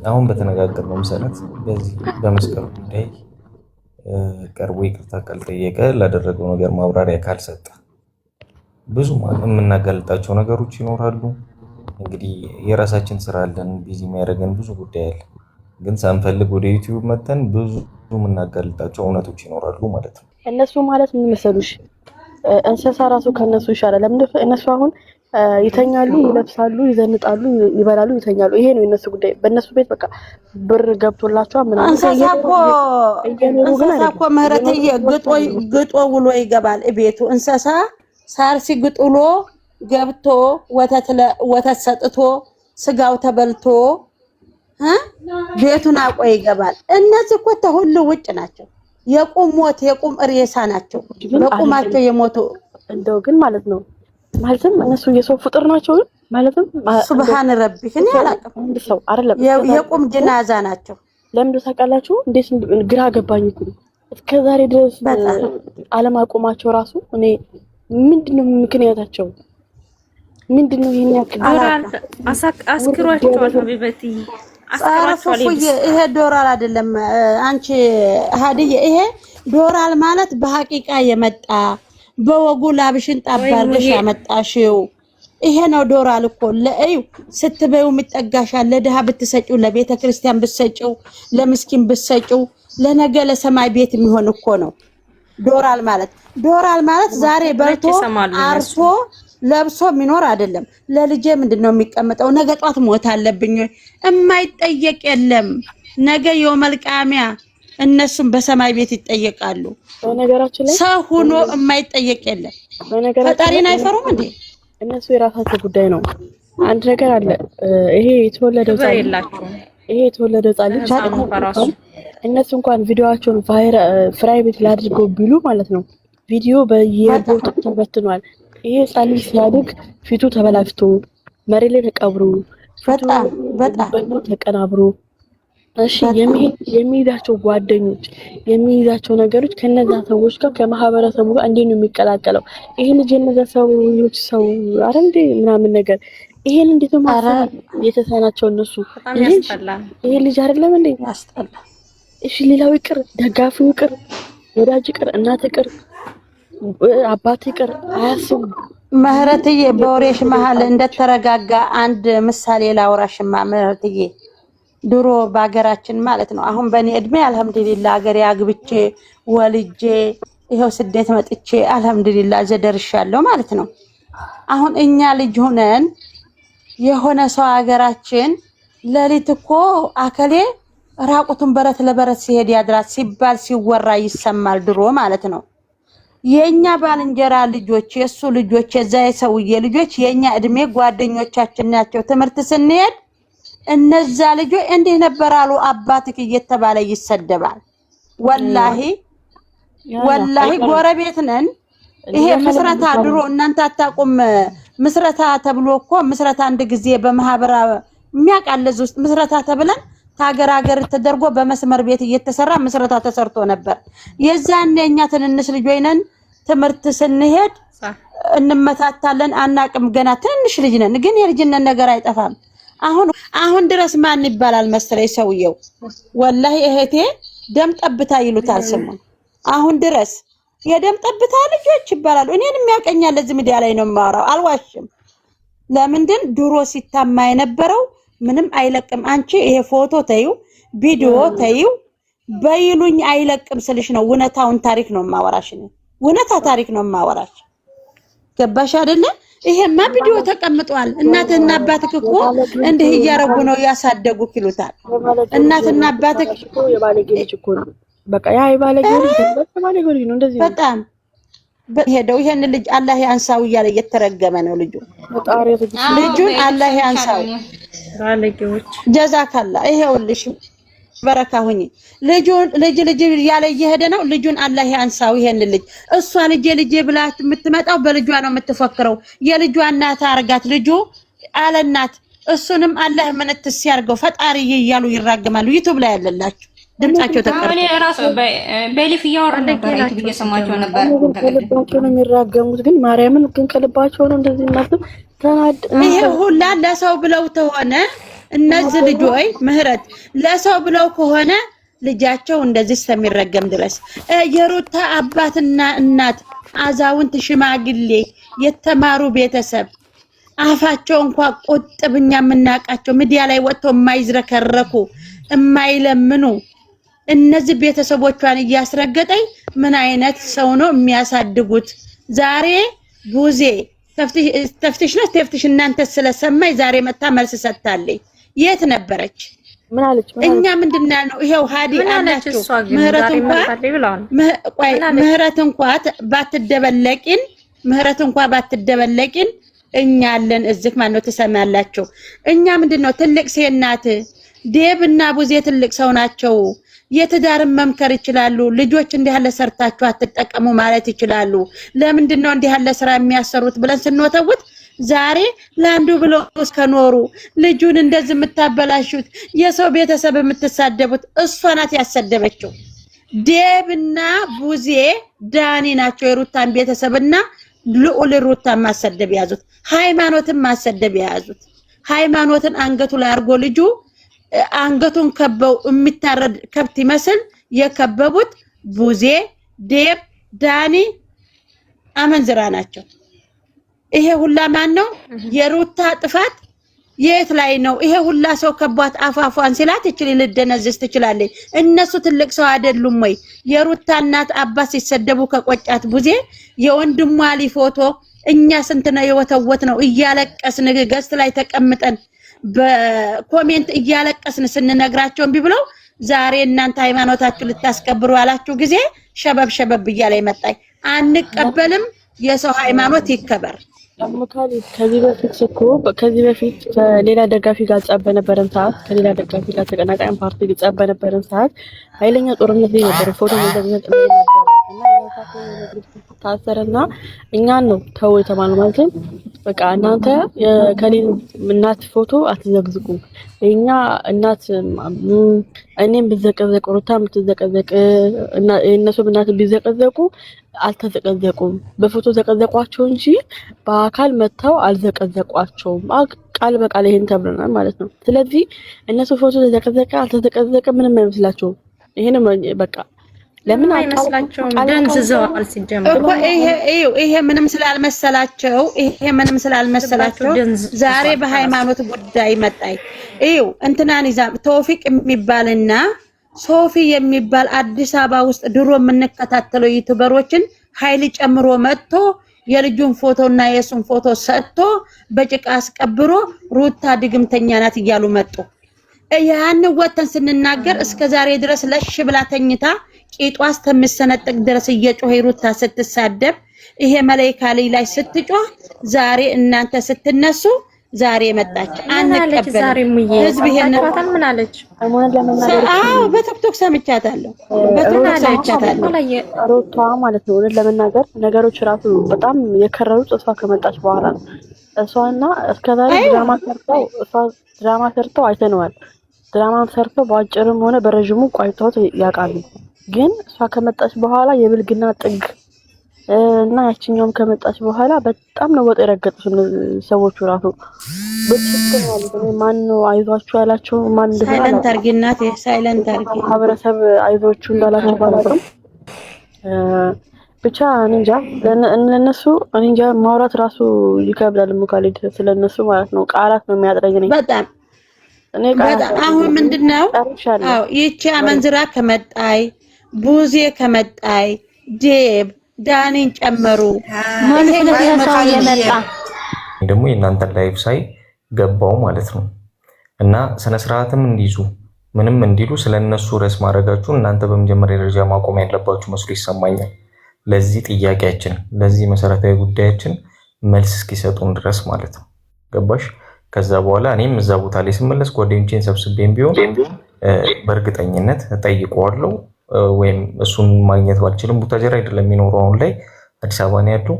አሁን በተነጋገርነው መሰረት በዚህ በመስቀል ጉዳይ ቀርቦ ይቅርታ ካልጠየቀ ላደረገው ነገር ማብራሪያ ካልሰጠ ብዙ የምናጋልጣቸው ነገሮች ይኖራሉ። እንግዲህ የራሳችን ስራ አለን፣ ቢዚ የሚያደርገን ብዙ ጉዳይ አለ። ግን ሳንፈልግ ወደ ዩቲዩብ መተን ብዙ የምናጋልጣቸው እውነቶች ይኖራሉ ማለት ነው። እነሱ ማለት ምን መሰሉሽ? እንስሳ ራሱ ከነሱ ይሻላል። ለምን እነሱ አሁን ይተኛሉ፣ ይለብሳሉ፣ ይዘንጣሉ፣ ይበላሉ፣ ይተኛሉ። ይሄ ነው የነሱ ጉዳይ። በእነሱ ቤት በቃ ብር ገብቶላቸው ምናምን እንስሳ እኮ ምህረትዬ ግጦ ውሎ ይገባል ቤቱ። እንስሳ ሳር ሲግጥ ውሎ ገብቶ ወተት ሰጥቶ ስጋው ተበልቶ ቤቱን አቆ ይገባል። እነዚህ እኮ ተሁሉ ውጭ ናቸው። የቁም ሞት የቁም ሬሳ ናቸው። በቁማቸው የሞቱ እንደው ግን ማለት ነው ማለትም እነሱ የሰው ፍጡር ናቸው። ማለትም ሱብሃን ረቢህ እኔ አላውቅም። አንድ ሰው አይደለም የቁም ጅናዛ ናቸው። ለምን ታውቃላችሁ? እንዴት ግራ ገባኝ እኮ እስከዛሬ ድረስ አለማቆማቸው ራሱ እኔ ምንድነው ምክንያታቸው? ምንድነው ይሄን ያክል አስክሯቸዋል? ሀቢበቲ አስክሯቸዋል። ይሄ ዶራል አይደለም አንቺ ሀዲዬ። ይሄ ዶራል ማለት በሐቂቃ የመጣ በወጉ ላብሽን ጣባርገሽ ያመጣሽው ይሄ ነው ዶራል እኮ። ለእዩ ስትበዩ የሚጠጋሻል። ለድሃ ብትሰጪው፣ ለቤተ ክርስቲያን ብትሰጪው፣ ለምስኪን ብትሰጪው ለነገ ለሰማይ ቤት የሚሆን እኮ ነው ዶራል ማለት። ዶራል ማለት ዛሬ በልቶ አርሶ ለብሶ የሚኖር አይደለም። ለልጄ ምንድነው የሚቀመጠው? ነገ ጧት ሞት አለብኝ የማይጠየቅ የለም። ነገ የውመል ቂያማ እነሱም በሰማይ ቤት ይጠየቃሉ። በነገራችን ላይ ሰው ሆኖ የማይጠየቅ የለም። ፈጣሪን አይፈሩም እንዴ? እነሱ የራሳቸው ጉዳይ ነው። አንድ ነገር አለ። ይሄ የተወለደው ልጅ እነሱ እንኳን ቪዲዮአቸውን ፕራይቬት ላድርገው ቢሉ ማለት ነው ቪዲዮ በየቦታው ተበትኗል። ይሄ ህፃን ልጅ ሲያድግ ፊቱ ተበላሽቶ መሬት ላይ ተቀብሮ በጣም ተቀናብሮ እሺ የሚይዛቸው ጓደኞች የሚይዛቸው ነገሮች ከነዛ ሰዎች ጋር ከማህበረሰቡ ጋር እንዴት ነው የሚቀላቀለው? ይሄ ልጅ የነዛ ሰዎች ሰው አይደል እንዴ ምናምን ነገር ይሄን እንዴት ነው ማሰብ የተሳናቸው እነሱ? ይሄ ልጅ አይደለም እንዴ ያስጠላ። እሺ ሌላው ይቅር፣ ደጋፊው ይቅር፣ ወዳጅ ይቅር፣ እናት ይቅር፣ አባት ይቅር፣ አያስቡ። ምህረትዬ በወሬሽ መሀል እንደተረጋጋ አንድ ምሳሌ ላውራሽማ ምህረትዬ። ድሮ በአገራችን ማለት ነው አሁን በእኔ እድሜ አልহামዱሊላህ አገሬ አግብቼ ወልጄ ይሄው ስደት መጥቼ አልহামዱሊላህ ዘደርሻለሁ ማለት ነው። አሁን እኛ ልጅ ሆነን የሆነ ሰው አገራችን ለሊት እኮ አከሌ ራቁቱን በረት ለበረት ሲሄድ ያድራት ሲባል ሲወራ ይሰማል ድሮ ማለት ነው። የኛ ባልንጀራ ልጆች የሱ ልጆች የዛ የሰውዬ ልጆች የኛ እድሜ ጓደኞቻችን ናቸው። ትምህርት ስንሄድ እነዛ ልጆች እንዴ ነበራሉ አባትክ እየተባለ ይሰደባል። ወላሂ ጎረቤት ነን። ይሄ ምስረታ ድሮ እናንተ አታቁም። ምስረታ ተብሎ እኮ ምስረታ አንድ ጊዜ በማህበራ የሚያቃለዝ ውስጥ ምስረታ ተብለን ታገር ተደርጎ በመስመር ቤት እየተሰራ ምስረታ ተሰርቶ ነበር። የዛኔ እኛ ትንንሽ ልጆች ነን። ትምህርት ስንሄድ እንመታታለን። አናቅም ገና ትንንሽ ልጅ ነን። ግን የልጅነት ነገር አይጠፋም። አሁን ድረስ ማን ይባላል መሰለኝ ሰውየው? ወላሂ እህቴ ደም ጠብታ ይሉታል ስሙን። አሁን ድረስ የደም ጠብታ ልጆች ይባላሉ። እኔንም ያቀኛል። ለዚህ ሚዲያ ላይ ነው የማወራው፣ አልዋሽም። ለምንድን ድሮ ሲታማ የነበረው ምንም አይለቅም። አንቺ ይሄ ፎቶ ተይው ቪዲዮ ተይው በይሉኝ አይለቅም ስልሽ ነው። እውነታውን ታሪክ ነው የማወራሽ ነው። እውነታ ታሪክ ነው የማወራሽ። ገባሽ አይደለ? ይሄማ ቪዲዮ ተቀምጧል። እናትና አባትክ እኮ እንዲህ እያረጉ ነው ያሳደጉክ ይሉታል። እናትና አባትክ እኮ የባለጌ ልጅ እኮ ነው። በቃ ያ የባለጌ ልጅ ነው እንደዚህ በጣም ሄደው ይሄን ልጅ አላህ ያንሳው እያለ እየተረገመ ነው ልጁ። ልጁን አላህ ያንሳው ባለጌዎች ጀዛካላ። ይሄውልሽ በረካ ሁኚ። ልጅ ያለ እየሄደ ነው። ልጁን አላህ ያንሳው ይሄን ልጅ። እሷ ልጄ ብላ የምትመጣው በልጇ ነው የምትፈክረው። የልጇ እናት አርጋት ልጁ አለናት። እሱንም አላህ ምንትስ ያርገው ፈጣሪ እያሉ ይራገማሉ። ዩቲዩብ ላይ ያለላችሁ ድምጻቸው ተቀርጾ እኔ ራሱ በሊፍ እያወራሁ ነበር። ዩቲዩብ እየሰማቸው ነበር። ከልባቸው ነው የሚራገሙት። ግን ማርያምን ግን ከልባቸው ነው እንደዚህ እናት ተናድ። ይሄ ሁላ ለሰው ብለው ተሆነ እነዚህ ልጆች ምህረት ለሰው ብለው ከሆነ ልጃቸው እንደዚህ እስከሚረገም ድረስ የሩታ አባትና እናት አዛውንት ሽማግሌ የተማሩ ቤተሰብ አፋቸው እንኳን ቁጥብኛ የምናውቃቸው ሚዲያ ላይ ወጥተው የማይዝረከረኩ የማይለምኑ እነዚህ ቤተሰቦቿን እያስረገጠኝ ምን አይነት ሰው ነው የሚያሳድጉት? ዛሬ ቡዜ ተፍትሽ ነው ተፍትሽ እናንተ ስለሰማይ ዛሬ መታ መልስ ሰጥታለች። የት ነበረች? ምን አለች? እኛ ምንድነው ነው ይሄው ሃዲ አላችሁ ምህረት እንኳን ባትደበለቂን እኛ አለን እዚህ ማን ነው ተሰማላችሁ? እኛ ምንድነው ትልቅ ሴናት ዴብና ቡዜ ትልቅ ሰው ናቸው። የትዳርን መምከር ይችላሉ። ልጆች እንዲህ ያለ ሰርታችሁ አትጠቀሙ ማለት ይችላሉ። ለምንድነው እንዲህ ያለ ስራ የሚያሰሩት ብለን ስንወተውት ዛሬ ለአንዱ ብለው እስከኖሩ ልጁን እንደዚህ የምታበላሹት የሰው ቤተሰብ የምትሳደቡት እሷ ናት ያሰደበችው። ዴብና ቡዜ ዳኒ ናቸው የሩታን ቤተሰብና ልዑል ሩታን ማሰደብ ያዙት። ሃይማኖትን ማሰደብ ያዙት። ሃይማኖትን አንገቱ ላይ አርጎ ልጁ አንገቱን ከበው የሚታረድ ከብት ይመስል የከበቡት ቡዜ ዴብ ዳኒ አመንዝራ ናቸው። ይሄ ሁላ ማን ነው? የሩታ ጥፋት የት ላይ ነው? ይሄ ሁላ ሰው ከቧት አፋፏን ሲላት እችል ልደነዝስ ትችላለች። እነሱ ትልቅ ሰው አይደሉም ወይ? የሩታ እናት አባት ሲሰደቡ ከቆጫት ቡዜ የወንድሟ ፎቶ እኛ ስንት ነው የወተወት ነው እያለቀስን ገስት ላይ ተቀምጠን በኮሜንት እያለቀስን ስንነግራቸው እምቢ ብለው ዛሬ እናንተ ሃይማኖታችሁ ልታስከብሩ ያላችሁ ጊዜ ሸበብ እያለ ይመጣይ። አንቀበልም። የሰው ሃይማኖት ይከበር። አሙካሊ ከዚህ በፊት ከሌላ ደጋፊ ጋር ጸብ በነበረን ሰዓት ከሌላ ደጋፊ ጋር ተቀናቃኝ ፓርቲ ጋር ጸብ በነበረን ሰዓት ኃይለኛ ጦርነት ላይ ነበር። ፎቶ እንደዚህ ነበር እና ታሰረና እኛን ነው ተው የተባለው ማለት ነው። በቃ እናንተ ከሌላ እናት ፎቶ አትዘግዝቁ። እኛ እናት እኔም ብዘቀዘቅ ሩታም ብትዘቀዘቅ እና እነሱ እናት ቢዘቀዘቁ አልተዘቀዘቁም። በፎቶ ዘቀዘቋቸው እንጂ በአካል መተው አልዘቀዘቋቸውም። ቃል በቃል ይሄን ተብለናል ማለት ነው። ስለዚህ እነሱ ፎቶ ተዘቀዘቀ አልተዘቀዘቀ ምንም አይመስላቸውም። ይሄንም በቃ ለምን አይመስላቸውም? ደንዝዘዋል ሲጀምር እኮ ይሄ ምንም ስላልመሰላቸው ዛሬ በሃይማኖት ጉዳይ መጣይ እንትናን ይዛ ተውፊቅ የሚባልና ሶፊ የሚባል አዲስ አበባ ውስጥ ድሮ የምንከታተለው ዩቲዩበሮችን ኃይል ጨምሮ መጥቶ የልጁን ፎቶና የሱን ፎቶ ሰጥቶ በጭቃ አስቀብሮ ሩታ ድግምተኛ ናት እያሉ መጡ። ያን ወተን ስንናገር እስከ ዛሬ ድረስ ለሽ ብላ ተኝታ ቂጧስ ተምሰነጥቅ ድረስ እየጮኸ ሩታ ስትሳደብ ይሄ መላእክት ላይ ስትጮህ ዛሬ እናንተ ስትነሱ ዛሬ መጣች። አንቀበልም። ህዝብ ይሄን ምን አለች? በቲክቶክ ሰምቻታለሁ። ሩታ ማለት ነው። ለመናገር ነገሮች ራሱ በጣም የከረሩት እሷ ከመጣች በኋላ ነው። እሷና እስከዛሬ ድራማ ሰርተው አይተነዋል። ድራማን ሰርተው በአጭርም ሆነ በረጅሙ ቆይተው ያውቃሉ። ግን እሷ ከመጣች በኋላ የብልግና ጥግ እና ያቺኛውም ከመጣች በኋላ በጣም ነው ወጥ የረገጡት ሰዎቹ ራሱ በትክክል ማለት ነው። ማን ነው አይዟችሁ ያላችሁ? ማን እንደሆነ ሳይለንት አርጊናት ሳይለንት አርጊ ማህበረሰብ አይዟችሁ እንዳላችሁ ባላውቅም ብቻ እንጃ እነሱ እንጃ ማውራት ራሱ ይከብዳል። ሙካሊድ ስለነሱ ማለት ነው ቃላት ነው የሚያጥረኝ ነኝ በጣም አሁን ምንድነው? አዎ ይቺ አመንዝራ ከመጣይ ቡዜ ከመጣይ ዴብ ዳኒን ጨመሩ ደግሞ የእናንተ ላይፍ ሳይ ገባው ማለት ነው። እና ስነ ስርዓትም እንዲይዙ ምንም እንዲሉ ስለነሱ ርዕስ ማድረጋችሁ እናንተ በመጀመሪያ ደረጃ ማቆም ያለባችሁ መስሎ ይሰማኛል። ለዚህ ጥያቄያችን ለዚህ መሰረታዊ ጉዳያችን መልስ እስኪሰጡን ድረስ ማለት ነው። ገባሽ? ከዛ በኋላ እኔም እዛ ቦታ ላይ ስመለስ ጓደኞቼን ሰብስቤም ቢሆን በእርግጠኝነት እጠይቀዋለሁ። ወይም እሱን ማግኘት ባልችልም ቡታጀራ አይደለም የሚኖረው አሁን ላይ አዲስ አበባ ነው ያለው።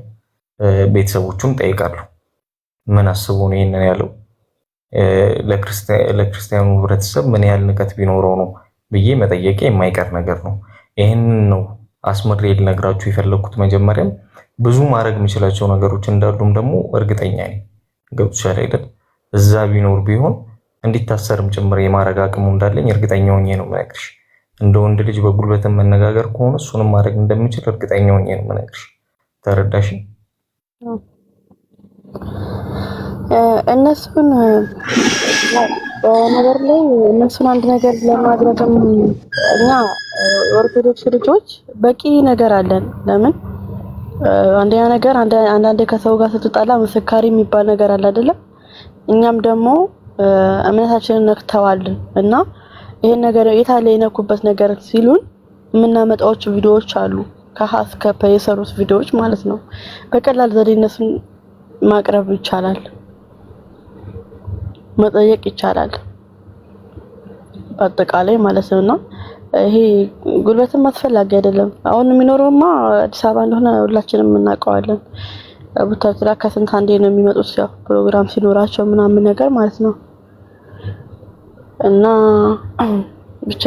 ቤተሰቦቹን ጠይቃለሁ። ምን አስቦ ነው ይሄንን ያለው? ለክርስቲያኑ ህብረተሰብ ምን ያህል ንቀት ቢኖረው ነው ብዬ መጠየቄ የማይቀር ነገር ነው። ይሄንን ነው አስመሬ ልነግራችሁ የፈለኩት። መጀመሪያም ብዙ ማድረግ የምችላቸው ነገሮች እንዳሉም ደግሞ እርግጠኛ ነኝ። ገብቶሻል አይደል? እዛ ቢኖር ቢሆን እንዲታሰርም ጭምር የማድረግ አቅሙ እንዳለኝ እርግጠኛ ሆኜ ነው የምነግርሽ። እንደ ወንድ ልጅ በጉልበትም መነጋገር ከሆነ እሱንም ማድረግ እንደምችል እርግጠኛ ሆኜ ነው የምነግርሽ። ተረዳሽ? እነሱን ነገር ላይ እነሱን አንድ ነገር ለማድረግም እኛ ኦርቶዶክስ ልጆች በቂ ነገር አለን። ለምን አንደኛ ነገር አንዳንዴ ከሰው ጋር ስትጣላ መስካሪ የሚባል ነገር አለ አይደለም? እኛም ደግሞ እምነታችንን ነክተዋል እና ይሄን ነገር የታለ የነኩበት ነገር ሲሉን የምናመጣዎች ቪዲዮዎች አሉ። ከሀስ ከፐ የሰሩት ቪዲዮዎች ማለት ነው። በቀላል ዘዴ እነሱን ማቅረብ ይቻላል፣ መጠየቅ ይቻላል አጠቃላይ ማለት ነውና ይሄ ጉልበትም አስፈላጊ አይደለም። አሁን የሚኖረውማ አዲስ አበባ እንደሆነ ሁላችንም እናውቀዋለን። ቡታጅራ ከስንት አንዴ ነው የሚመጡት ያው ፕሮግራም ሲኖራቸው ምናምን ነገር ማለት ነው። እና ብቻ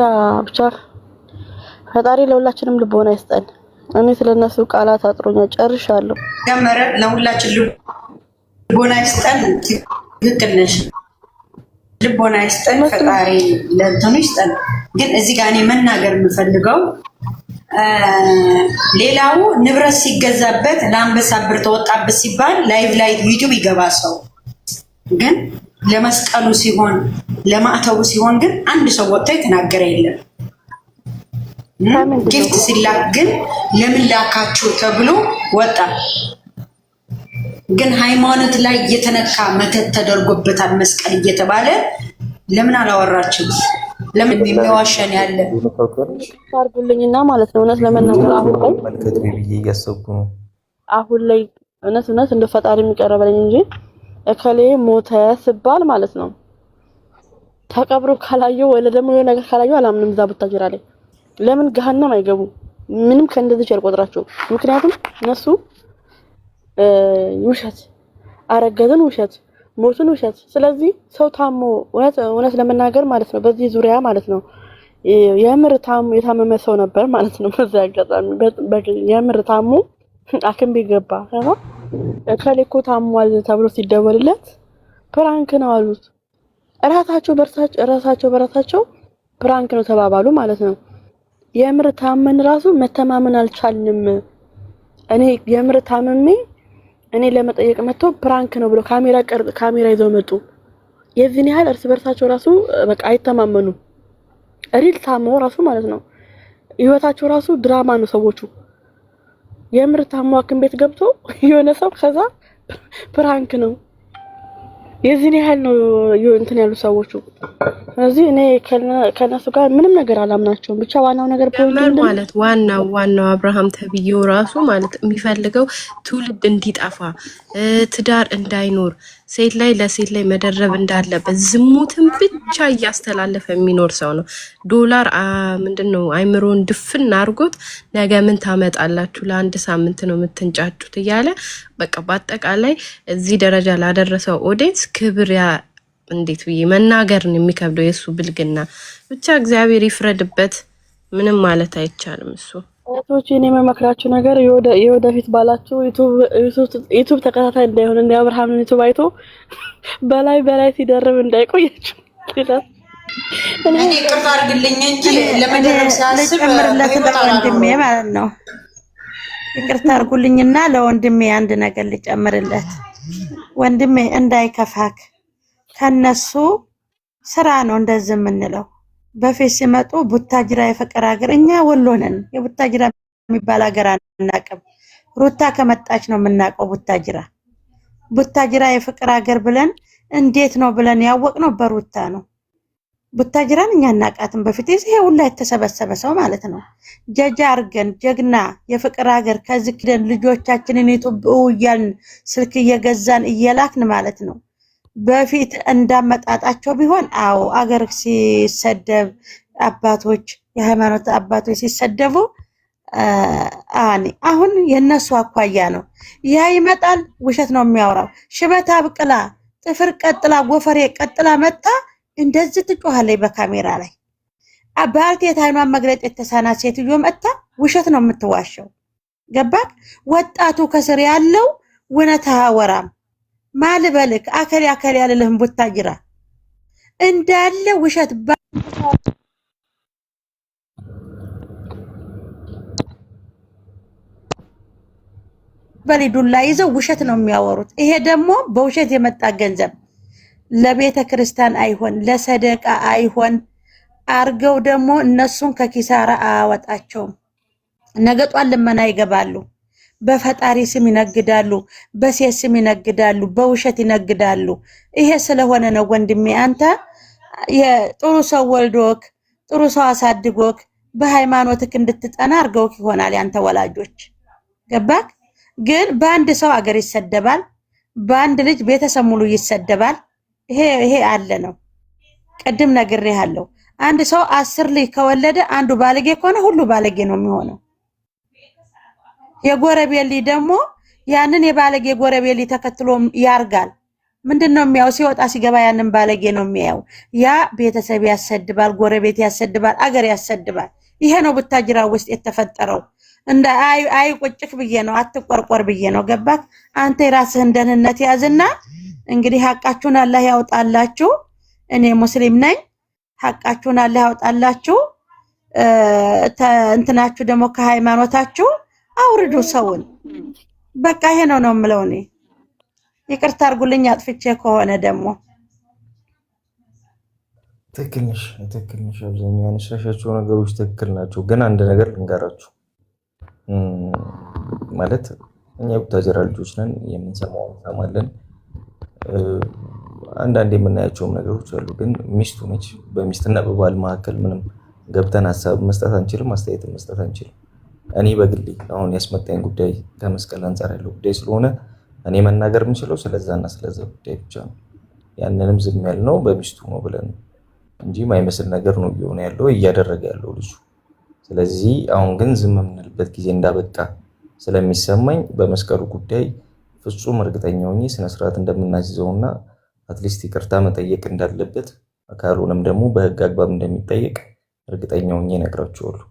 ፈጣሪ ለሁላችንም ልቦና ይስጠን። እኔ ስለነሱ ቃላት አጥሮኛ ጨርሻለሁ። ገመረ ለሁላችን ልቦና ይስጠን። ትክክል ነሽ። ልቦና ይስጠን ፈጣሪ ለእንትኑ ይስጠን። ግን እዚህ ጋር እኔ መናገር የምፈልገው ሌላው ንብረት ሲገዛበት ለአንበሳ ብር ተወጣበት ሲባል ላይቭ ላይ ዩቲዩብ ይገባ ሰው ግን ለመስቀሉ ሲሆን ለማዕተቡ ሲሆን ግን አንድ ሰው ወጥቶ የተናገረ የለም። ጊፍት ሲላክ ግን ለምን ላካችሁ ተብሎ ወጣ። ግን ሃይማኖት ላይ እየተነካ መተት ተደርጎበታል መስቀል እየተባለ ለምን አላወራችም? ለምን የሚዋሸን ያለ ታርጉልኝና ማለት ነው። እውነት ለመናገር አሁን ላይ መልከት ብዬ እያሰብኩ ነው። አሁን ላይ እውነት እንደ ፈጣሪ የሚቀርበልኝ እንጂ እከሌ ሞተ ስባል ማለት ነው ተቀብሮ ካላየው ወይ ደግሞ የሆነ ነገር ካላየው አላምንም። እዛ ቡታጅራ ላይ ለምን ገሃነም አይገቡ? ምንም ከእንደዚህ አልቆጥራቸው። ምክንያቱም እነሱ ውሸት አረገዝን ውሸት ሞቱን ውሸት። ስለዚህ ሰው ታሞ እውነት ለመናገር ማለት ነው በዚህ ዙሪያ ማለት ነው የምር የታመመ ሰው ነበር ማለት ነው። በዛ አጋጣሚ የምር ታሞ አክም ቢገባ ነው ከሌኮ ታሟል ተብሎ ሲደወልለት ፕራንክ ነው አሉት። ራሳቸው በራሳቸው ፕራንክ ነው ተባባሉ ማለት ነው። የምር ታመን ራሱ መተማመን አልቻልንም። እኔ የምር ታመሜ እኔ ለመጠየቅ መጥቶ ፕራንክ ነው ብሎ ካሜራ ይዘው መጡ። የዚህን ያህል እርስ በርሳቸው ራሱ በቃ አይተማመኑም። ሪል ታመው ራሱ ማለት ነው ህይወታቸው ራሱ ድራማ ነው። ሰዎቹ የምር ታመው ሐኪም ቤት ገብቶ የሆነ ሰው ከዛ ፕራንክ ነው የዚህን ያህል ነው እንትን ያሉ ሰዎቹ። ስለዚህ እኔ ከነሱ ጋር ምንም ነገር አላምናቸውም። ብቻ ዋናው ነገር ማለት ዋናው አብርሃም ተብዬው ራሱ ማለት የሚፈልገው ትውልድ እንዲጠፋ ትዳር እንዳይኖር ሴት ላይ ለሴት ላይ መደረብ እንዳለበት ዝሙትን ብቻ እያስተላለፈ የሚኖር ሰው ነው። ዶላር ምንድነው አይምሮን ድፍን አድርጎት ነገ ምን ታመጣላችሁ ለአንድ ሳምንት ነው የምትንጫጩት እያለ በቃ በአጠቃላይ እዚህ ደረጃ ላደረሰው ኦዲየንስ ክብር እንዴት ብዬ መናገርን የሚከብደው የሱ ብልግና ብቻ እግዚአብሔር ይፍረድበት። ምንም ማለት አይቻልም። እሱ እቶች እኔ የምመክራችሁ ነገር የወደፊት ባላችሁ ዩቲዩብ ተከታታይ እንዳይሆን እንደ አብርሃም ዩቲዩብ አይቶ በላይ ሲደርብ እንዳይቆያችሁ። እኔ ይቅርታ አድርግልኝ እንጂ ለመደረብ ሳስብ ለወንድሜ ማለት ነው። ይቅርታ አድርጉልኝና ለወንድሜ አንድ ነገር ልጨምርለት። ወንድሜ እንዳይከፋክ ከነሱ ስራ ነው እንደዚህ የምንለው። በፊት ሲመጡ ቡታጅራ የፍቅር ሀገር፣ እኛ ወሎ ነን። የቡታጅራ የሚባል ሀገር አናውቅም። ሩታ ከመጣች ነው የምናውቀው ቡታጅራ የፍቅር ሀገር ብለን እንዴት ነው ብለን ያወቅነው በሩታ ነው። ቡታጅራን እኛ እናውቃትም በፊት። ይሄ ሁላ የተሰበሰበ ሰው ማለት ነው። ጀጃ አርገን ጀግና የፍቅር ሀገር ከዚህ ክደን ልጆቻችንን እያልን ስልክ እየገዛን እየላክን ማለት ነው። በፊት እንዳመጣጣቸው ቢሆን አዎ አገር ሲሰደብ አባቶች የሃይማኖት አባቶች ሲሰደቡ አሁን የነሱ አኳያ ነው። ያ ይመጣል ውሸት ነው የሚያወራው። ሽበት አብቅላ ጥፍር ቀጥላ ጎፈሬ ቀጥላ መጣ እንደዚህ ትጮሃለች በካሜራ ላይ። ባልቴት አይኗን መግለጥ የተሳናት ሴትዮ መጣ ውሸት ነው የምትዋሸው። ገባክ? ወጣቱ ከስር ያለው እውነት አወራም ማልበልክ አከል ያልልህም ቡታጅራ እንዳለ ውሸት በሊዱላ ይዘው ውሸት ነው የሚያወሩት። ይሄ ደግሞ በውሸት የመጣ ገንዘብ ለቤተ ክርስቲያን አይሆን ለሰደቃ አይሆን አርገው ደግሞ እነሱን ከኪሳራ አያወጣቸውም። ነገጧን ልመና ይገባሉ። በፈጣሪ ስም ይነግዳሉ፣ በሴት ስም ይነግዳሉ፣ በውሸት ይነግዳሉ። ይሄ ስለሆነ ነው ወንድሜ አንተ የጥሩ ሰው ወልዶክ ጥሩ ሰው አሳድጎክ በሃይማኖትክ እንድትጠና አርገውክ ይሆናል ያንተ ወላጆች ገባክ። ግን በአንድ ሰው አገር ይሰደባል፣ በአንድ ልጅ ቤተሰብ ሙሉ ይሰደባል። ይሄ አለ ነው። ቀድም ነግሬሃለሁ። አንድ ሰው 10 ልጅ ከወለደ አንዱ ባለጌ ከሆነ ሁሉ ባለጌ ነው የሚሆነው። የጎረቤት ልጅ ደግሞ ያንን የባለጌ ጎረቤት ልጅ ተከትሎ ያርጋል። ምንድነው የሚያው ሲወጣ ሲገባ ያንን ባለጌ ነው የሚያው። ያ ቤተሰብ ያሰድባል፣ ጎረቤት ያሰድባል፣ አገር ያሰድባል። ይሄ ነው ቡታጅራ ውስጥ የተፈጠረው። እንደ አይ ቁጭክ ብዬ ነው አትቆርቆር ብዬ ነው ገባክ። አንተ የራስህን ደህንነት ያዝና እንግዲህ ሐቃችሁን አላህ ያውጣላችሁ። እኔ ሙስሊም ነኝ። ሐቃችሁን አላህ ያውጣላችሁ። እንትናችሁ ደግሞ ከሃይማኖታችሁ አውርዱ ሰውን። በቃ ይሄ ነው የምለው እኔ። ይቅርታ አድርጉልኝ አጥፍቼ ከሆነ ደግሞ። ትክክል ነሽ። አብዛኛው ያነሳሻቸው ነገሮች ትክክል ናቸው። ግን አንድ ነገር ልንገራችሁ ማለት እኛ ቡታጀራ ልጆች ነን፣ የምንሰማው እንሰማለን። አንዳንድ የምናያቸውም ነገሮች አሉ። ግን ሚስቱ ነች። በሚስትና በባል መካከል ምንም ገብተን ሀሳብ መስጠት አንችልም፣ አስተያየት መስጠት አንችልም። እኔ በግሌ አሁን ያስመጣኝ ጉዳይ ከመስቀል አንጻር ያለው ጉዳይ ስለሆነ እኔ መናገር የምችለው ስለዛና ስለዛ ጉዳይ ብቻ ነው። ያንንም ዝም ያልነው በሚስቱ ነው ብለን እንጂ ማይመስል ነገር ነው እየሆነ ያለው እያደረገ ያለው ልጁ። ስለዚህ አሁን ግን ዝም የምንልበት ጊዜ እንዳበቃ ስለሚሰማኝ በመስቀሉ ጉዳይ ፍጹም እርግጠኛ ሆኜ ስነ ስርዓት እንደምናስይዘውና አትሊስት ይቅርታ መጠየቅ እንዳለበት ካልሆነም ደግሞ በህግ አግባብ እንደሚጠየቅ እርግጠኛ ሆኜ እነግራቸዋለሁ።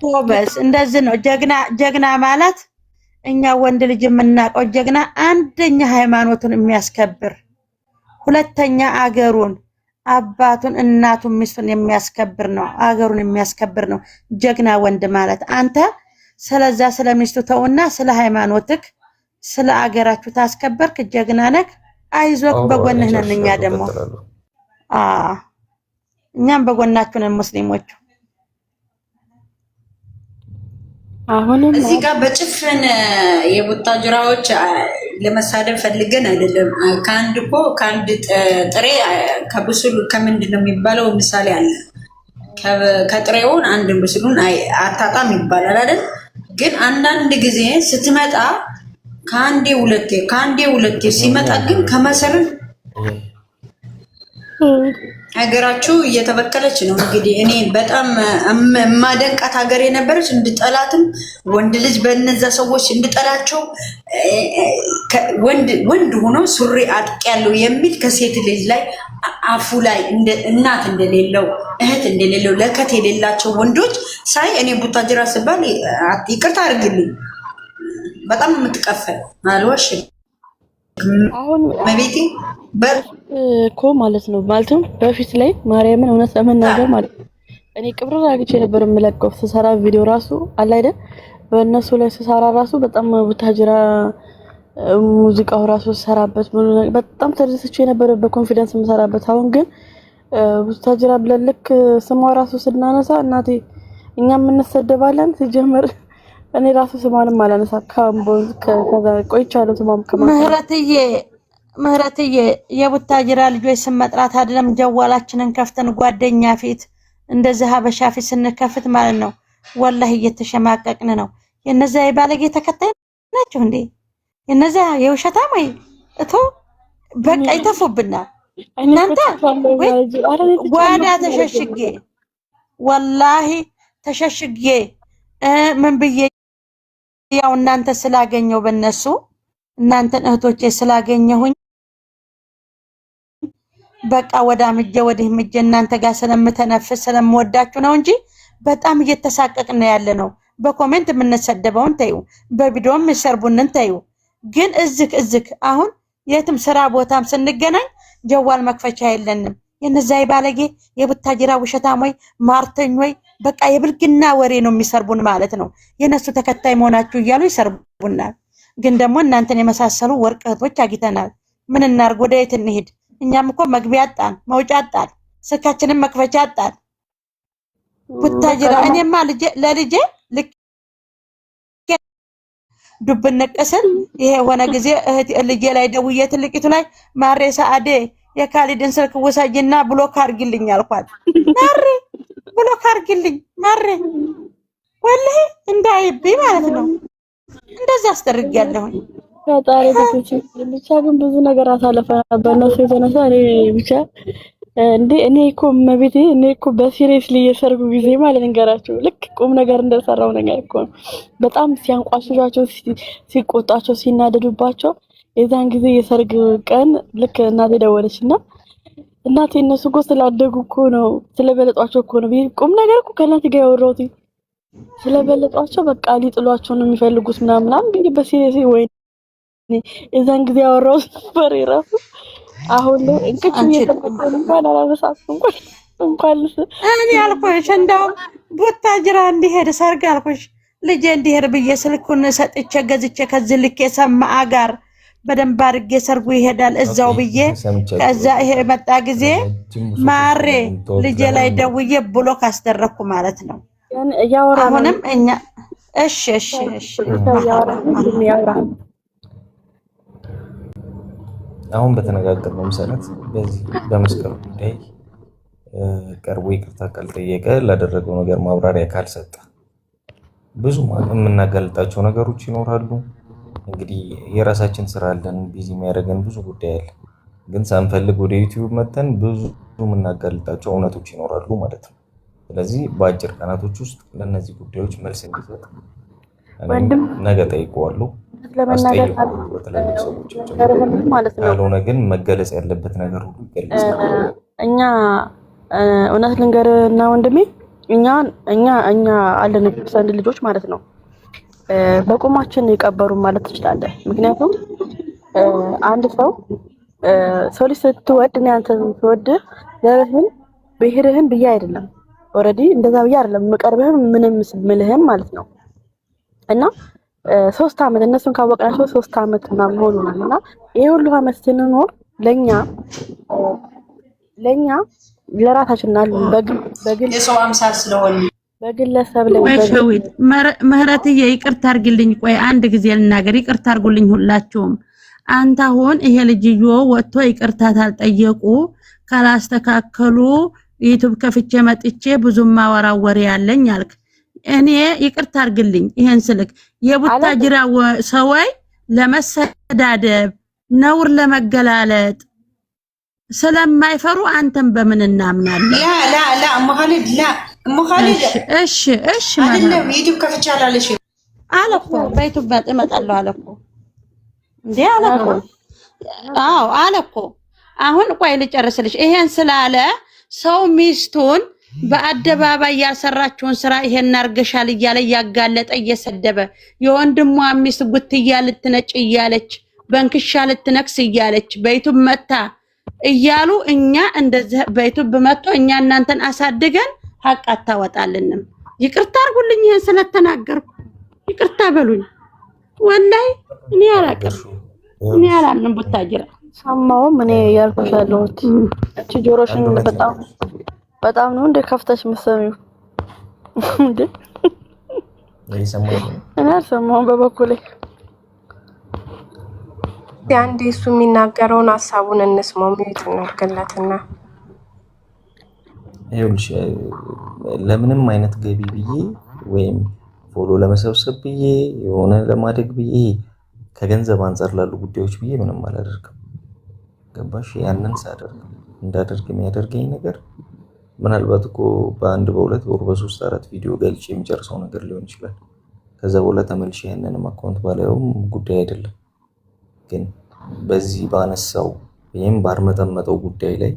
ጎበዝ፣ እንደዚህ ነው ጀግና ማለት። እኛ ወንድ ልጅ የምናውቀው ጀግና አንደኛ ሃይማኖቱን የሚያስከብር፣ ሁለተኛ አገሩን፣ አባቱን፣ እናቱን፣ ሚስቱን የሚያስከብር ነው። አገሩን የሚያስከብር ነው ጀግና ወንድ ማለት። አንተ ስለዛ ስለሚስቱ ተውና ስለ ሃይማኖትክ ስለ አገራችሁ ታስከበርክ ጀግና ነህ። አይዞክ፣ በጎንህ ነን። እኛ ደግሞ እኛም በጎናችሁ ነን ሙስሊሞቹ። አሁንም እዚህ ጋር በጭፍን የቡታጅራዎች ለመሳደብ ፈልገን አይደለም። ከአንድ ጥሬ ከብስሉ ከምንድን ነው የሚባለው ምሳሌ አለ። ከጥሬውን አንድ ብስሉን አታጣም ይባላል አይደል? ግን አንዳንድ ጊዜ ስትመጣ ከአንዴ ሁለቴ ሲመጣ ግን ከመሰረት ሀገራችሁ እየተበከለች ነው። እንግዲህ እኔ በጣም የማደንቃት ሀገር የነበረች እንድጠላትም ወንድ ልጅ በእነዛ ሰዎች እንድጠላቸው ወንድ ሆኖ ሱሪ አጥቅ ያለው የሚል ከሴት ልጅ ላይ አፉ ላይ እናት እንደሌለው እህት እንደሌለው ለከት የሌላቸው ወንዶች ሳይ እኔ ቡታጅራ ስባል ይቅርታ አድርግልኝ በጣም የምትቀፈል አልዋሽም። አሁን መቤቴ እኮ ማለት ነው ማለትም በፊት ላይ ማርያምን እውነት ለመናገር ማለት ነው እኔ ቅብር አግቼ ነበር የምለቀው ስሰራ ቪዲዮ ራሱ አለ አይደል? በእነሱ ላይ ስሰራ ራሱ በጣም ቡታጅራ ሙዚቃው ራሱ ሰራበት በጣም ተደስቼ ነበር በኮንፊደንስ የምሰራበት። አሁን ግን ቡታጅራ ብለን ልክ ስሟ ራሱ ስናነሳ እናቴ እኛም እንሰደባለን። ሲጀመር እኔ ራሱ ስሟንም አላነሳ ካምቦዝ ከዛ ቆይቻለሁ። ስሟም ምህረትዬ የቡታጅራ ልጆች ስም መጥራት አይደለም ጀዋላችንን ከፍተን ጓደኛ ፊት እንደዚህ ሀበሻ ፊት ስንከፍት ማለት ነው ወላሂ እየተሸማቀቅን ነው። የነዛ የባለጌ ተከታይ ናቸው እንዴ? የነዛ የውሸታም ወይ እቶ በቃ ይተፉብናል። እናንተ ጓዳ ተሸሽጌ ወላሂ ተሸሽጌ ምን ብዬ ያው እናንተ ስላገኘው በነሱ እናንተን እህቶቼ ስላገኘሁኝ በቃ ወዲህ ምጄ እናንተ ጋር ስለምተነፍስ ስለምወዳችሁ ነው እንጂ በጣም እየተሳቀቅን ያለ ነው። በኮሜንት የምንሰደበውን ተዩ፣ በቪዲዮም የሰርቡንን ተዩ። ግን እዝክ አሁን የትም ስራ ቦታም ስንገናኝ ጀዋል መክፈቻ የለንም። የነዛይ ባለጌ የቡታጅራ ውሸታሞይ ማርተኞይ በቃ የብልግና ወሬ ነው የሚሰርቡን ማለት ነው። የነሱ ተከታይ መሆናችሁ እያሉ ይሰርቡናል። ግን ደግሞ እናንተን የመሳሰሉ ወርቅ እህቶች አግኝተናል። ምን እናርግ? ወደ የት እንሂድ? እኛም እኮ መግቢያ አጣን፣ መውጫ አጣን፣ ስልካችንን መክፈቻ አጣን። ቡታጅራ እኔማ ለልጄ ልክ ዱብ ነቀሰን። ይሄ ሆነ ጊዜ እህት ልጄ ላይ ደውዬ ትልቂቱ ላይ ማሬ ሰዓዴ የካሊድን ስልክ ወሳጅና ብሎክ አርግልኝ አልኳት። ማሬ ብሎክ አርግልኝ ማሬ ወላሂ እንዳይብኝ ማለት ነው። እንደዛ አስደርጋለሁኝ። ፈጣሪ ብቻ ግን ብዙ ነገር አሳልፈናል በእነሱ የተነሳ እኔ ብቻ እኔ እኮ መቤቴ እኔ እኮ በሲሪየስሊ የሰርጉ ጊዜ ማለት እንገራችሁ ልክ ቁም ነገር እንደሰራው ነገር እኮ በጣም ሲያንቋሽሿቸው፣ ሲቆጣቸው፣ ሲናደዱባቸው የዛን ጊዜ የሰርግ ቀን ልክ እናቴ ደወለችና እናቴ እነሱ እኮ ስላደጉ እኮ ነው ስለበለጧቸው እኮ ነው ቁም ነገር እኮ ከእናቴ ጋር ያወራሁት ስለበለጧቸው በቃ ሊጥሏቸው ነው የሚፈልጉት ምናምን ብዬ በሲሪየስ ወይ የዛን ጊዜ ያወራሁት ነበር የራሱ አሁን ነው እንቅጭ እየተቆጠረ እንኳን አላነሳም እንኳን እኔ አልኩሽ እንደውም ቡታጅራ እንዲሄድ ሰርግ አልኩሽ ልጄ እንዲሄድ ብዬ ስልኩን ሰጥቼ ገዝቼ ከዚህ ልክ የሰማአ ጋር በደንብ አድርጌ ሰርጉ ይሄዳል እዛው ብዬ ከዛ ይሄ መጣ ጊዜ ማሬ ልጄ ላይ ደውዬ ብሎክ አስደረኩ ማለት ነው። አሁንም እኛ እሺ አሁን በተነጋገርነው መሰረት በዚህ በመስቀሉ ጉዳይ ቀርቦ ይቅርታ ካልጠየቀ ላደረገው ነገር ማብራሪያ ካልሰጠ ብዙ የምናጋልጣቸው ነገሮች ይኖራሉ። እንግዲህ የራሳችን ስራ አለን፣ ቢዚ የሚያደርገን ብዙ ጉዳይ አለ። ግን ሳንፈልግ ወደ ዩቲዩብ መተን ብዙ የምናጋልጣቸው እውነቶች ይኖራሉ ማለት ነው። ስለዚህ በአጭር ቀናቶች ውስጥ ለእነዚህ ጉዳዮች መልስ እንዲሰጥ ነገ ጠይቀዋለሁ። በተለያዩ ሰዎች ካልሆነ ግን መገለጽ ያለበት ነገር ሁሉ ይገለጻል። እኛ እውነት ልንገርና ወንድሜ እኛ አለን ሰንድ ልጆች ማለት ነው በቁማችን የቀበሩ ማለት ትችላለህ። ምክንያቱም አንድ ሰው ልጅ ስትወድ እና አንተ ስትወድ ዘርህን ብሄርህን ብዬ አይደለም ኦሬዲ እንደዛ ብዬ አይደለም መቀርብህም ምንም ምልህም ማለት ነው እና 3 አመት እነሱን ካወቅናቸው 3 አመት ምናምን ሆኖናል እና ይሄ ሁሉ አመት ስንኖር ለኛ ለራሳችን በግል የሰው አምሳል ስለሆነ በግለሰብ ለወይት ምህረትዬ ይቅርታ አድርግልኝ። ቆይ አንድ ጊዜ ልናገር፣ ይቅርታ አድርጉልኝ ሁላችሁም። አንተ አሁን ይሄ ልጅዮ ወጥቶ ይቅርታ ታልጠየቁ ካላስተካከሉ ዩቲዩብ ከፍቼ መጥቼ ብዙም ማወራው ወሬ ያለኝ አልክ። እኔ ይቅርታ አድርግልኝ ይሄን ስልክ የቡታጅራ ሰዋይ ለመሰዳደብ ነውር ለመገላለጥ ስለማይፈሩ አንተም በምን እናምናለን? ላ መሐመድ እሺ አይደለም ዩቲዩብ ከፍቼ አላለሽ አለኮ በዩቲዩብ እመጣለሁ አለኮ እንዴ አለኮ አዎ አለኮ። አሁን ቆይ ልጨርስልሽ። ይሄን ስላለ ሰው ሚስቱን በአደባባይ ያልሰራችውን ስራ ይሄን አርገሻል እያለ ያጋለጠ እየሰደበ የወንድሟ ሚስት ጉትያ ልትነጭ እያለች በንክሻ ልትነክስ እያለች በዩቲዩብ መታ እያሉ እኛ እንደዚህ በዩቲዩብ መጥቶ እኛ እናንተን አሳድገን ሀቅ አታወጣልንም። ይቅርታ አድርጉልኝ ይሄን ስለተናገርኩ ይቅርታ በሉኝ። ወላሂ እኔ አላውቅም፣ እኔ አላምንም። ቡታጅራ ሰማሁም እኔ ያልኩሽ ያለሁት እቺ ጆሮሽን በጣም ነው እንደ ከፍተሽ መሰሚው እንዴ? እኔ አልሰማሁም በበኩሌ። አንዴ እሱ የሚናገረውን ሀሳቡን እንስማው። ሚዩት እናድርግለትና ይኸውልሽ ለምንም አይነት ገቢ ብዬ ወይም ፎሎ ለመሰብሰብ ብዬ የሆነ ለማደግ ብዬ ከገንዘብ አንፃር ላሉ ጉዳዮች ብዬ ምንም አላደርግም። ገባሽ? ያንን ሳደርግ እንዳደርግ የሚያደርገኝ ነገር ምናልባት እኮ በአንድ በሁለት በወር በሶስት አራት ቪዲዮ ገልጬ የሚጨርሰው ነገር ሊሆን ይችላል። ከዛ በኋላ ተመልሼ ያንንም አካውንት ባላየውም ጉዳይ አይደለም። ግን በዚህ ባነሳው ወይም ባርመጠመጠው ጉዳይ ላይ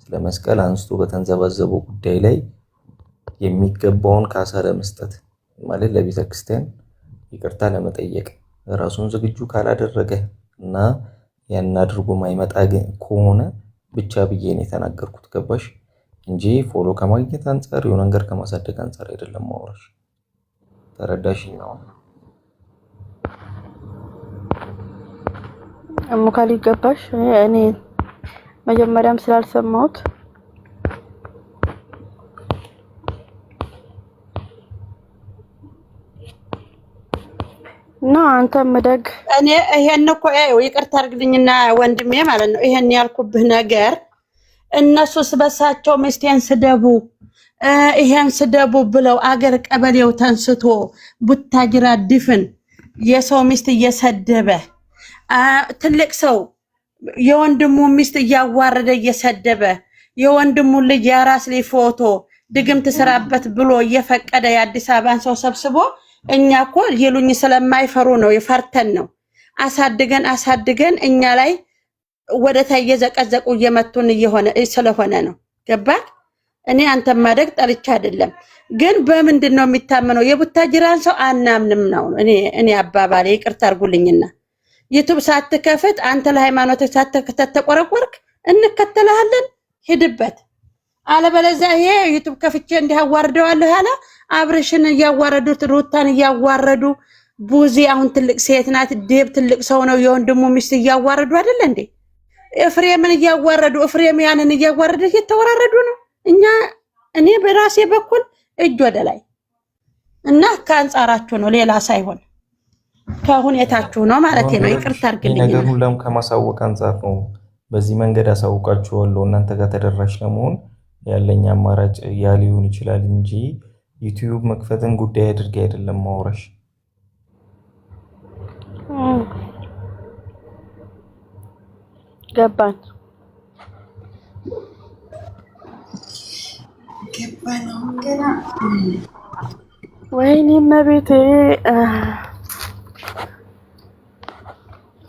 ስለ መስቀል አንስቶ በተንዘባዘበው ጉዳይ ላይ የሚገባውን ካሳ ለመስጠት ማለት ለቤተ ክርስቲያን ይቅርታ ለመጠየቅ ራሱን ዝግጁ ካላደረገ እና ያን አድርጎ ማይመጣ ከሆነ ብቻ ብዬ ነው የተናገርኩት። ገባሽ እንጂ ፎሎ ከማግኘት አንፃር የሆነ ነገር ከማሳደግ አንፃር አይደለም ማውራሽ። ተረዳሽኝ ነው? አሙካሊ ገባሽ? እኔ መጀመሪያም ስላልሰማሁት እና አንተም ደግ እኔ ይሄን እኮ ይቅርታ አድርግልኝና ወንድሜ ማለት ነው ይሄን ያልኩብህ ነገር እነሱ ስበሳቸው ሚስቴን ስደቡ ይሄን ስደቡ ብለው አገር ቀበሌው ተንስቶ ቡታጅራ ድፍን የሰው ሚስት እየሰደበ ትልቅ ሰው የወንድሙ ሚስት እያዋረደ እየሰደበ የወንድሙ ልጅ ያራስ ላይ ፎቶ ድግም ትሰራበት ብሎ እየፈቀደ የአዲስ አበባን ሰው ሰብስቦ እኛ እኮ ይሉኝ ስለማይፈሩ ነው ይፈርተን ነው አሳድገን እኛ ላይ ወደ ታየዘቀዘቁ እየመቱን ስለሆነ ነው። ገባክ? እኔ አንተ ማደግ ጠልቻ አይደለም ግን በምንድን ነው የሚታመነው? የቡታጅራን ሰው አናምንም ነው እኔ አባባሌ። ይቅርታ አድርጉልኝና ዩቲዩብ ሳትከፍት አንተ ለሃይማኖት ሳትተቆረቆርክ እንከተልሃለን፣ ሂድበት። አለበለዚያ ይሄ ዩቲዩብ ከፍቼ እንዲያዋርደዋለሁ ያለ አብርሽን እያዋረዱት ሩታን እያዋረዱ ቡዚ አሁን ትልቅ ሴት ናት፣ ዴብ ትልቅ ሰው ነው፣ የወንድሙ ሚስት እያዋረዱ አይደል እንዴ? ኤፍሬምን እያዋረዱ ኤፍሬም ያንን እያዋረደ እየተወራረዱ ነው። እኔ በራሴ በኩል እጅ ወደ ላይ እና ከአንጻራችሁ ነው ሌላ ሳይሆን ከሁኔታችሁ ነው ማለት ነው። ይቅርታ አድርግልኝ። ነገሩን ሁሉም ከማሳወቅ አንጻር ነው። በዚህ መንገድ አሳውቃችኋለሁ። እናንተ ጋር ተደራሽ ለመሆን ያለኝ አማራጭ ያ ሊሆን ይችላል እንጂ ዩቲዩብ መክፈትን ጉዳይ አድርጌ አይደለም ማውራሽ። ገባን። ወይኔ መቤቴ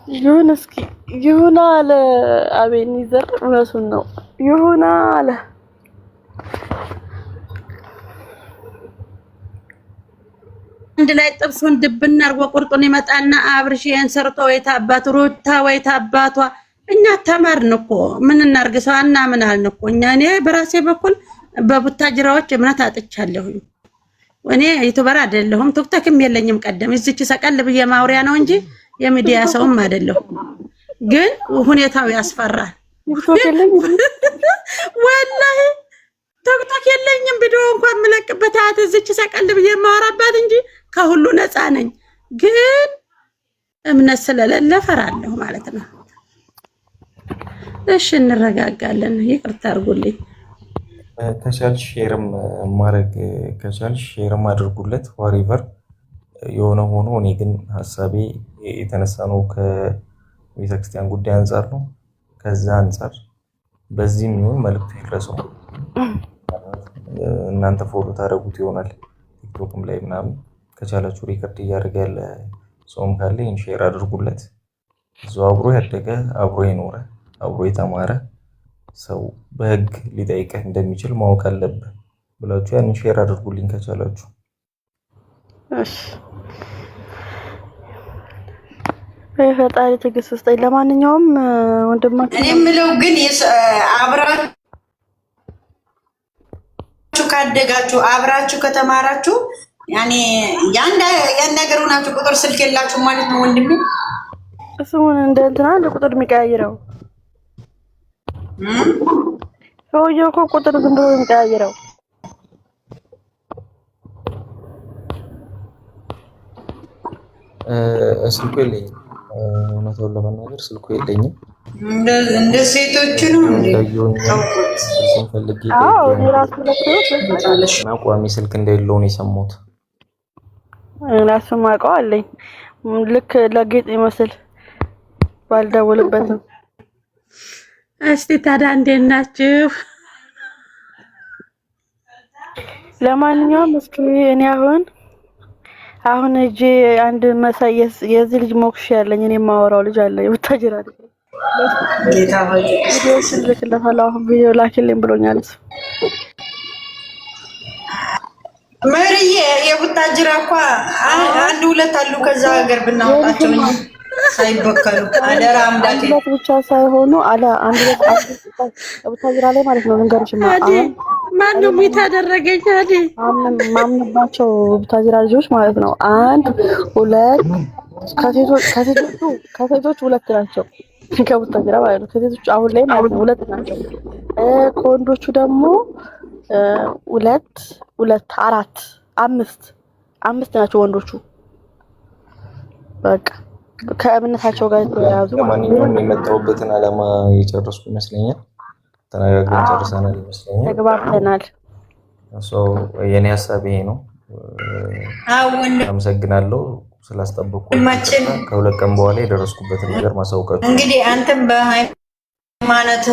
ይሁን እስኪ ይሁን አለ አቤኒዘር። እውነቱን ነው ይሁን አለ። አንድ ላይ ጥብሱን ድብና አርጎ ቁርጡን ይመጣና አብርሽ ይሄን ሰርቶ ወይታባቱ ሩታ ወይታባቷ እኛ ተማርን እኮ ምን እናርግ? ሰው ምን አልን እኮ እኔ በራሴ በኩል በቡታጅራዎች እምነት አጥቻለሁ። እኔ ዩቲዩበር አይደለሁም፣ ቲክቶክም የለኝም። ቀደም እዚች ሰቀል ብዬ ማውሪያ ነው እንጂ የሚዲያ ሰውም አይደለሁ። ግን ሁኔታው ያስፈራል። ወላሂ ቲክቶክ የለኝም፣ ቪዲዮ እንኳን የምለቅበት እዚች ሰቀል ብዬ ማውራባት እንጂ ከሁሉ ነፃ ነኝ። ግን እምነት ስለሌለ ፈራለሁ ማለት ነው። እሺ እንረጋጋለን። ይቅርታ አድርጉልኝ። ከቻልሽ ሼርም ማድረግ ከቻልሽ ሼርም አድርጉለት። ዋሪቨር የሆነ ሆኖ እኔ ግን ሀሳቤ የተነሳ ነው ከቤተክርስቲያን ጉዳይ አንጻር ነው። ከዛ አንጻር በዚህም ይሁን መልዕክቱ ይድረሰው። እናንተ ፎሎ ታደርጉት ይሆናል ቲክቶክም ላይ ምናምን። ከቻላችሁ ሪከርድ እያደረገ ያለ ሰውም ካለ ይህን ሼር አድርጉለት። እዛው አብሮ ያደገ አብሮ የኖረ አብሮ የተማረ ሰው በህግ ሊጠይቅህ እንደሚችል ማወቅ አለብህ ብላችሁ ያን ሼር አድርጉልኝ ከቻላችሁ። እሺ ፈጣሪ ትዕግስት ውስጥ። ለማንኛውም ወንድማችን እኔ የምለው ግን አብራችሁ ካደጋችሁ አብራችሁ ከተማራችሁ ያኔ ያን ነገር ሆናችሁ ቁጥር ስልክ የላችሁ ማለት ነው ወንድሜ። እሱን እንደ እንትና እንደ ቁጥር የሚቀያይረው ሰውዬው እኮ ቁጥር ዝም ብሎ የሚቀያይረው ስልኩ የለኝም። እውነታውን ለመናገር ስልኩ የለኝም። እንደ ሴቶች ነው ፈልጌ ራሱ እና ቋሚ ስልክ እንደሌለው ነው የሰማሁት። እራሱም አውቀው አለኝ ልክ ለጌጥ ይመስል ባልደውልበትም። እስቲ ታዲያ እንዴት ናችሁ? ለማንኛውም እስኪ እኔ አሁን እጄ አንድ መሳየስ የዚህ ልጅ ሞክሽ ያለኝ እኔ የማወራው ልጅ አለ የወታጀራ ልጅ ጌታ ሆይ ስለፈላሁ ቪዲዮ ላኪልኝ ብሎኛል። መሪዬ የቡታጅራ እኮ አንድ ሁለት አሉ ከዛ ሀገር ብናወጣቸው እንጂ ሳይበከሉ አደራ አምላኬ። አንድ ብቻ ሳይሆኑ አለ አንድ ቡታጅራ ላይ ማለት ነው። ልንገርሽማ ማነው የታደረገኝ አይደል? ማምንባቸው ቡታጅራ ልጆች ማለት ነው። አንድ ሁለት ከሴቶች ሁለት ናቸው ከቡታጅራ ማለት ነው። ከሴቶች አሁን ላይ ማለት ነው ሁለት ናቸው። ከወንዶቹ ደግሞ ሁለት አራት አምስት ናቸው ወንዶቹ። በቃ ከእምነታቸው ጋር የተያያዙ። ለማንኛውም የመጣሁበትን ዓላማ የጨረስኩ ይመስለኛል። ተነጋግረን ጨርሰናል ይመስለኛል። ተግባብተናል። የኔ ሀሳብ ይሄ ነው። አመሰግናለሁ ስላስጠበቁ። ከሁለት ቀን በኋላ የደረስኩበትን ነገር ማሳውቃችሁ። እንግዲህ አንተም በሃይማኖት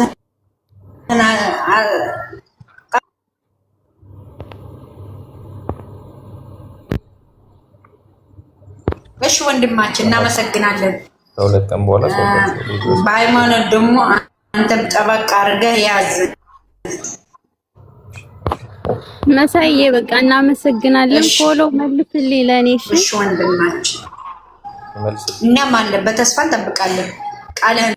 እሺ ወንድማችን እናመሰግናለን። ከሁለት ቀን በኋላ በሃይማኖት ደግሞ አንተም ጠበቅ አድርገህ ያዝ። መሳዬ በቃ እናመሰግናለን። ፎሎ መልስልኝ ለኔ። እሺ ወንድማችን እኛም አለን በተስፋ እንጠብቃለን ቃልህን።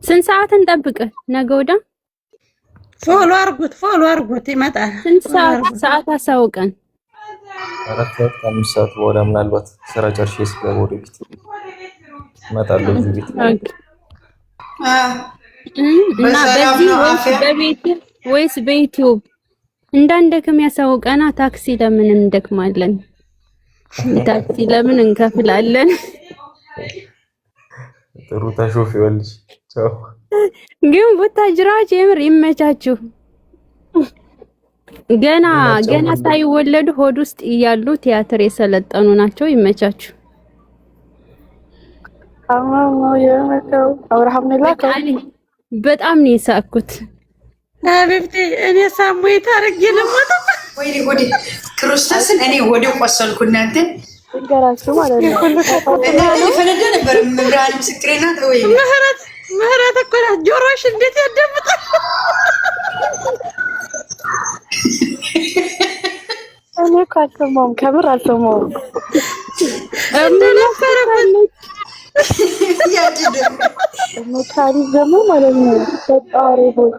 ስንት ሰዓት እንጠብቅ? ነገ ወዲያ ፎሎ አርጉት ይመጣል። ስንት ሰዓት አሳውቀን? 4 ሰዓት 5 ሰዓት በኋላ ምናልባት ስራ ጨርሼ ስገባ ወደ ቤት እመጣለሁ። እዚህ ቤት እና በዚህ በቤት ወይስ በዩቲዩብ እንዳንደክም ያሳውቀና። ታክሲ ለምን እንደክማለን? ታክሲ ለምን እንከፍላለን? ጥሩ ታሾፍ ይወልሽ። ቻው። ግን ቡታጅራዎች የምር ይመቻችሁ። ገና ሳይወለዱ ሆድ ውስጥ እያሉ ቲያትር የሰለጠኑ ናቸው። ይመቻችሁ። በጣም ነው የሳኩት። አቤት እኔ ሳሙዬ ታረግ ልሞት ወይኔ ወዲ ክርስቶስን እኔ ወዲ ቆሰልኩ። እናንተ እንገራችሁ ማለት ነው። እኔ ፈነደ ነበር ምብራን ምስክሬና ወይ ምህረት እኮ ናት። ጆሮሽ እንዴት ያደምጣል? እኔ እኮ አልሰማሁም፣ ከምር አልሰማሁም። ታሪክ ደግሞ ማለት ነው ተጣሪ ሆይ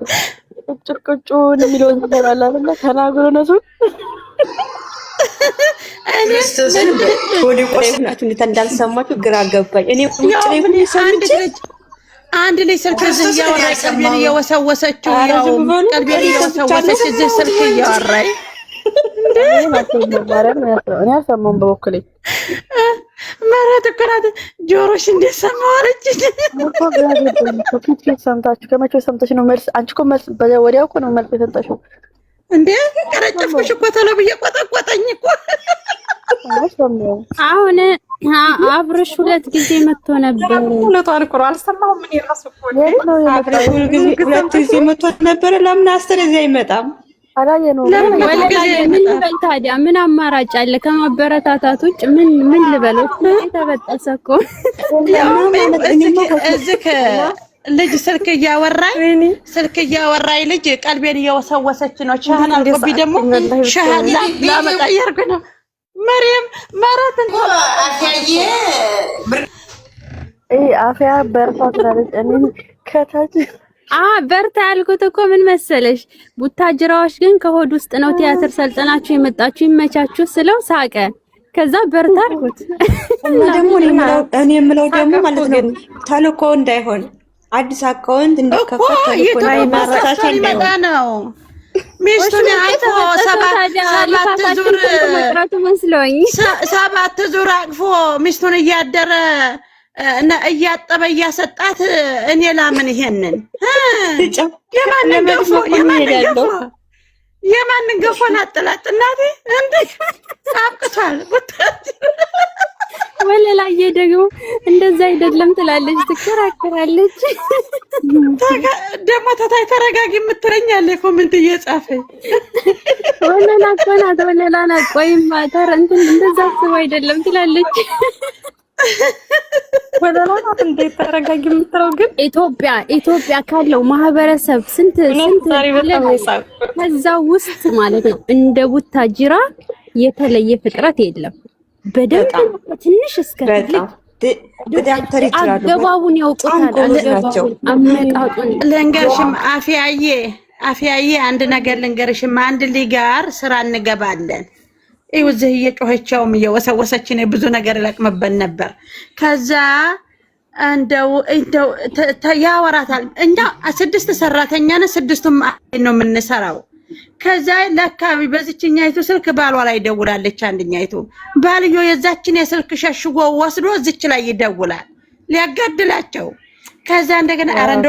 ጭቅጭቁን የሚለውን ነገር አለ አይደል? ተናግሮ ነው ክርስቶስን ወዲ ቆሰላችሁ እንዳልሰማችሁ ግራ ገባኝ። እኔ ቁጭ ላይ ምን ሰምቼ አንድ ላይ ስልክ እያወራች ቀልቤን እየወሰወሰችው ያው ቀልቤን እየወሰወሰች እዚህ ስልክ እያወራች እኔ አልሰማሁም በበኩሌ። ምህረት እኮ ናት ጆሮሽ እንዴት ሰማሁ አለች። ፊት ሰምታችሁ ከመቼው ሰምተሽ ነው መልስ? አንቺ እኮ መልስ ወዲያው እኮ ነው መልስ የሰጠሽው እንዴ? ቀረጨፍኩሽ እኮ ቶሎ ብዬ ቆጠቆጠኝ እኮ። አሁን አብርሽ 2 ጊዜ መጥቶ ነበር። ሁለቷን እኮ አልሰማሁም። ምን ይራስ እኮ አብርሽ 2 ጊዜ መጥቶ ነበር። ለምን አስተረዚህ አይመጣም? አላየነው። ምን ልበል ታዲያ? ምን አማራጭ አለ? ከማበረታታት ውጭ ምን ልበለው? ተበጠሰ እኮ እዚህ ልጅ ስልክ እያወራኝ ልጅ ቀልቤን እየወሰወሰች ነው። ሻህን አልቆቢ ደግሞ ሻህን ላመጣ እያርኩ ነው። መሪም መረትን አፍያዬ አፍያ በርታ ትላለች። እኔ ከታች በርታ ያልኩት እኮ ምን መሰለሽ፣ ቡታጅራዎች ግን ከሆድ ውስጥ ነው ቲያትር ሰልጠናችሁ የመጣችሁ ይመቻችሁ ስለው ሳቀ። ከዛ በርታ አልኩት እና ደግሞ እኔ የምለው ደግሞ ማለት ነው ተልኮ እንዳይሆን አዲስ አካውንት እንዲከፈት ተልኮ እንዳይሆን ነው። ሚስቱን አቅፎ ሰባት ዙር አቅፎ ሚስቱን እያደረ እና እያጠበ እያሰጣት እኔ ላምን ይሄንን የማንን ገፎ ላጥላጥ እናቴ እንዴ አብቅቷል። ወለላዬ ደግሞ እንደዛ አይደለም ትላለች፣ ትከራከራለች። ደግሞ ተታይ ተረጋጊ የምትለኛለ ኮሜንት እየጻፈኝ ወለላ ናት። ቆይማ ተረ እንትን እንደዛ አስበው አይደለም ትላለች። ወለላና እንዴት ተረጋጊ የምትለው ግን ኢትዮጵያ ካለው ማህበረሰብ ስንት ከዛ ውስጥ ማለት ነው እንደ ቡታጅራ የተለየ ፍጥረት የለም። በደንብ ትንሽ እስከ ትልቅ አገባቡን ያውቁታል። አመጣጡን ልንገርሽም አፍያዬ አንድ ነገር ልንገርሽም፣ አንድ ሊጋር ስራ እንገባለን። ይኸው እዚህ እየጮኸቻውም እየወሰወሰችን ብዙ ነገር ለቅመበን ነበር። ከዛ እንደው ያወራታል። እኛ 6 ሰራተኛ ነን፣ 6ቱም ነው የምንሰራው። ከዛ ለካ በዚህኛይቱ ስልክ ባሏ ላይ ደውላለች። አንደኛይቱ ባልዮ የዛችን የስልክ ሸሽጎ ወስዶ እዚች ላይ ይደውላል ሊያጋድላቸው። ከዛ እንደገና አረንዶ